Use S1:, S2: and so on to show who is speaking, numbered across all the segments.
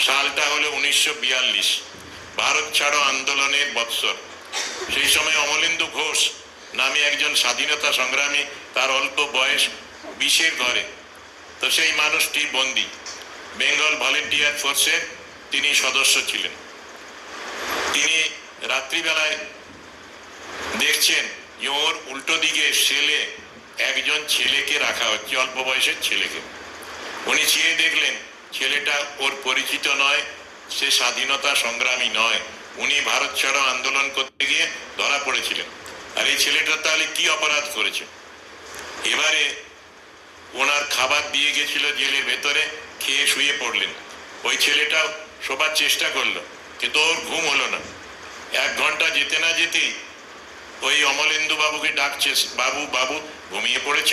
S1: সালটা হলো 1942, ভারত ছাড়ো আন্দোলনের বৎসর। সেই সময় অমলেন্দু ঘোষ নামে একজন স্বাধীনতা সংগ্রামী, তার অল্প বয়স 20-এর ঘরে। তো সেই মানুষটি বন্দী, বেঙ্গল ভলেন্টিয়ার ফোর্সের তিনি সদস্য ছিলেন। তিনি রাত্রিবেলায় দেখছেন যে ওর উল্টো দিকে সেলে একজন ছেলেকে রাখা হচ্ছে, অল্প বয়সের ছেলেকে। উনি চেয়ে দেখলেন ছেলেটা ওর পরিচিত নয়, সে স্বাধীনতা সংগ্রামী নয়, উনি ভারত ছাড়ো আন্দোলন করতে গিয়ে ধরা পড়েছিলেন। আর এই ছেলেটা তাহলে কি অপরাধ করেছে? এবারে ওনার খাবার দিয়ে গেছিল জেলের ভেতরে, খেয়ে শুয়ে পড়লেন। ওই ছেলেটাও শোবার চেষ্টা করলো, কিন্তু ওর ঘুম হলো না। 1 ঘন্টা যেতে না যেতেই ওই অমলেন্দু বাবুকে ডাকছে, বাবু বাবু ঘুমিয়ে পড়েছ?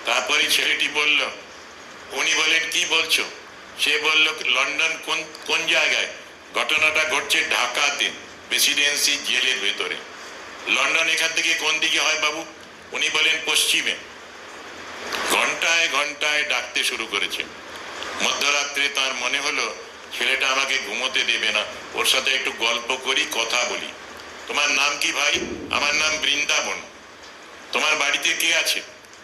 S1: তারপরে ছেলেটি বলল, উনি বলেন কি বলছো? সে বলল লন্ডন কোন কোন জায়গায়? ঘটনাটা ঘটছে ঢাকাতে, প্রেসিডেন্সি জেলের ভেতরে। লন্ডন এখান থেকে কোন দিকে হয় বাবু? উনি বলেন পশ্চিমে। ঘন্টায় ঘন্টায় ডাকতে শুরু করেছে। মধ্যরাত্রে তার মনে হলো ছেলেটা আমাকে ঘুমোতে দেবে না, ওর সাথে একটু গল্প করি, কথা বলি। তোমার নাম কি ভাই? আমার নাম বৃন্দাবন। তোমার বাড়িতে কে আছে?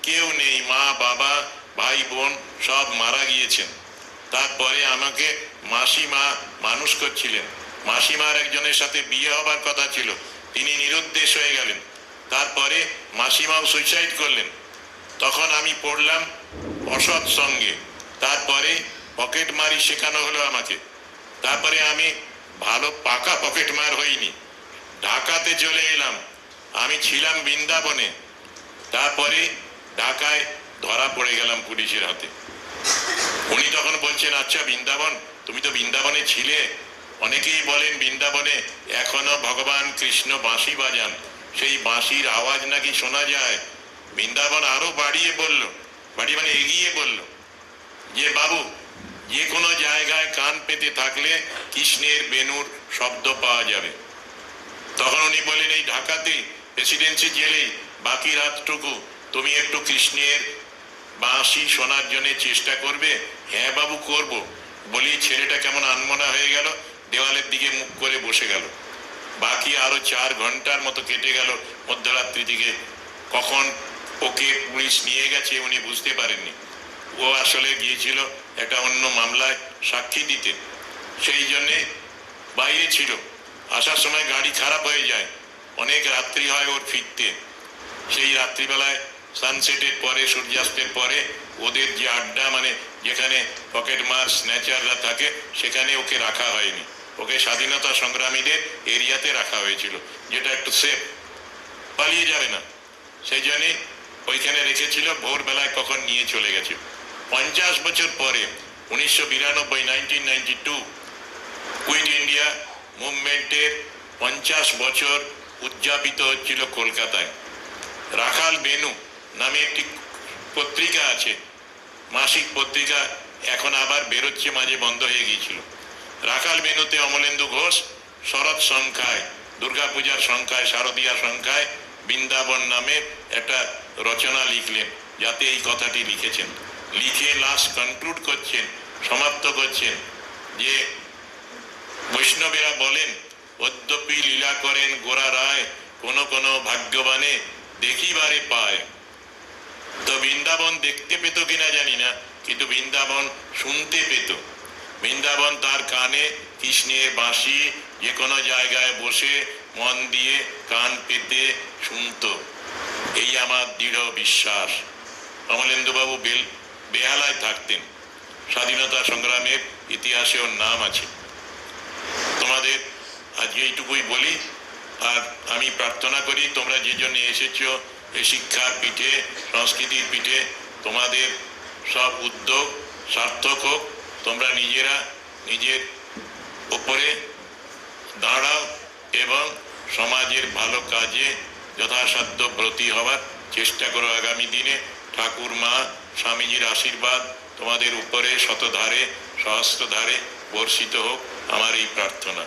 S1: কেউ নেই, মা বাবা ভাই বোন সব মারা গিয়েছেন। তারপরে আমাকে মাসিমা মানুষ করছিলেন। মাসিমার একজনের সাথে বিয়ে হবার কথা ছিল, তিনি নিরুদ্দেশ হয়ে গেলেন। তারপরে মাসিমাও সুইসাইড করলেন। তখন আমি পড়লাম অসৎ সঙ্গে, তারপরে পকেট মারি শেখানো হলো আমাকে। তারপরে আমি ভালো পাকা পকেট মার হইনি, ঢাকাতে চলে এলাম। আমি ছিলাম বৃন্দাবনে, তারপরে ঢাকায় ধরা পড়ে গেলাম পুলিশের হাতে। উনি তখন বলছেন, আচ্ছা বৃন্দাবন, তুমি তো বৃন্দাবনে ছিলে। অনেকেই বলেন বৃন্দাবনে এখনো ভগবান কৃষ্ণ বাঁশি বাজান, সেই বাঁশির আওয়াজ নাকি শোনা যায়। বৃন্দাবন আরো বাড়িয়ে বলল, বাড়ি মানে এগিয়ে বলল যে বাবু, যে কোনো জায়গায় কান পেতে থাকলে কৃষ্ণের বেণুর শব্দ পাওয়া যাবে। তখন উনি বলেন, এই ঢাকাতেই প্রেসিডেন্সি জেলেই বাকি রাতটুকু তুমি একটু কৃষ্ণের বাঁশি শোনার জন্য চেষ্টা করবে? হ্যাঁ বাবু করব। বলি ছেলেটা কেমন আনমনা হয়ে গেল, দেওয়ালের দিকে মুখ করে বসে গেল। বাকি আরো 4 ঘন্টার মতো কেটে গেল। মধ্যরাত্রি দিকে কখন ওকে পুলিশ নিয়ে গেছে উনি বুঝতে পারেননি। ও আসলে গিয়েছিল একটা অন্য মামলায় সাক্ষী দিতে, সেই জন্যে বাইরে ছিল। আসার সময় গাড়ি খারাপ হয়ে যায়, অনেক রাত্রি হয় ওর ফিরতে। সেই রাত্রিবেলায় সানসেটের পরে, সূর্যাস্তের পরে ওদের যে আড্ডা, মানে যেখানে পকেট মার স্ন্যাচাররা থাকে, সেখানে ওকে রাখা হয়নি। ওকে স্বাধীনতা সংগ্রামীদের এরিয়াতে রাখা হয়েছিল, যেটা একটু সেফ, পালিয়ে যাবে না, সেই জন্যে ওইখানে রেখেছিল। ভোরবেলায় কখন নিয়ে চলে গেছে। 50 বছর পরে 1992, 1992 কুইট ইন্ডিয়া মুভমেন্টের 50 বছর উদযাপিত হচ্ছিল কলকাতায়। রাখাল বেনু নামে একটি পত্রিকা আছে, মাসিক পত্রিকা, এখন আবার বেরোচ্ছে, মাঝে বন্ধ হয়ে গিয়েছিল। রাখাল বেনুতে অমলেন্দু ঘোষ শরৎ সংখ্যায়, দুর্গাপূজার সংখ্যায়, শারদীয়া সংখ্যায় বৃন্দাবন নামে একটা রচনা লিখলেন, যাতে এই কথাটি লিখেছেন। লিখে লাস্ট কনক্লুড করছেন, সমাপ্ত করছেন যে বৈষ্ণবেরা বলেন, অদ্যপি লীলা করেন গোরা রায়, কোন কোন ভাগ্যবানে দেখিবারে পায়। তো বৃন্দাবন দেখতে পেত কিনা জানি না, কিন্তু বৃন্দাবন শুনতে পেত। বৃন্দাবন তার কানে কৃষ্ণের বাঁশি যে কোনো জায়গায় বসে মন দিয়ে কান পেতে শুনত। এই আমার দৃঢ় বিশ্বাস। অমলেন্দুবাবু বেহালায় থাকতেন, স্বাধীনতা সংগ্রামের ইতিহাসে ওর নাম আছে। তোমাদের আজকে এইটুকুই বলি, আর আমি প্রার্থনা করি তোমরা যে জন্য এসেছো এই শিক্ষার পিঠে, সংস্কৃতির পিঠে, তোমাদের সব উদ্যোগ সার্থক হোক। তোমরা নিজেরা নিজের উপরে দাঁড়াও এবং সমাজের ভালো কাজে যথাসাধ্য ব্রতী হওয়ার চেষ্টা করো। আগামী দিনে ঠাকুর মা স্বামীজির আশীর্বাদ তোমাদের উপরে শতধারে সহস্রধারে বর্ষিত হোক, আমার এই প্রার্থনা।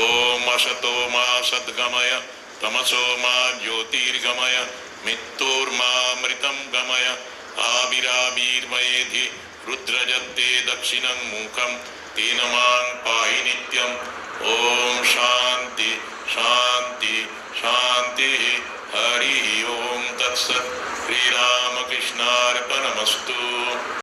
S1: ওম আসতো মা সদ্গময়, তমসো মা জ্যোতির্গময়, মৃত্যুর্মা মৃতম গময়, আবিরাবির্ময়েধি রুদ্রজত্তে দক্ষিণং মুখম तेन मां पाहि नित्यम। ओम शांति शांति शांति। हरि ओम तत्सत्। श्रीरामकृष्णार्पणमस्तु।